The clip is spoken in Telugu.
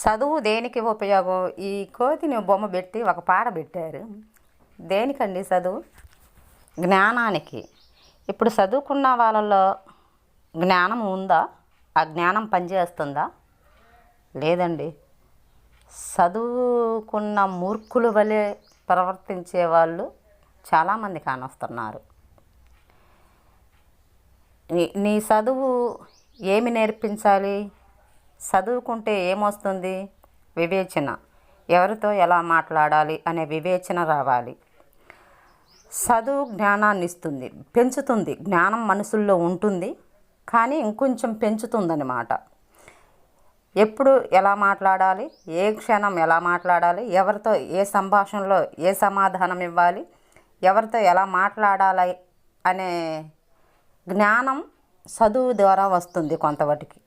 చదువు దేనికి ఉపయోగం? ఈ కోతిని బొమ్మ పెట్టి ఒక పాట పెట్టారు. దేనికండి చదువు? జ్ఞానానికి. ఇప్పుడు చదువుకున్న వాళ్ళలో జ్ఞానం ఉందా? ఆ జ్ఞానం పనిచేస్తుందా? లేదండి. చదువుకున్న మూర్ఖుల వలె ప్రవర్తించే వాళ్ళు చాలామంది కానొస్తున్నారు. నీ చదువు ఏమి నేర్పించాలి? చదువుకుంటే ఏమొస్తుంది? వివేచన. ఎవరితో ఎలా మాట్లాడాలి అనే వివేచన రావాలి. చదువు జ్ఞానాన్ని ఇస్తుంది, పెంచుతుంది. జ్ఞానం మనసుల్లో ఉంటుంది, కానీ ఇంకొంచెం పెంచుతుందన్నమాట. ఎప్పుడు ఎలా మాట్లాడాలి, ఏ క్షణం ఎలా మాట్లాడాలి, ఎవరితో ఏ సంభాషణలో ఏ సమాధానం ఇవ్వాలి, ఎవరితో ఎలా మాట్లాడాలి అనే జ్ఞానం చదువు ద్వారా వస్తుంది కొంతవరకు.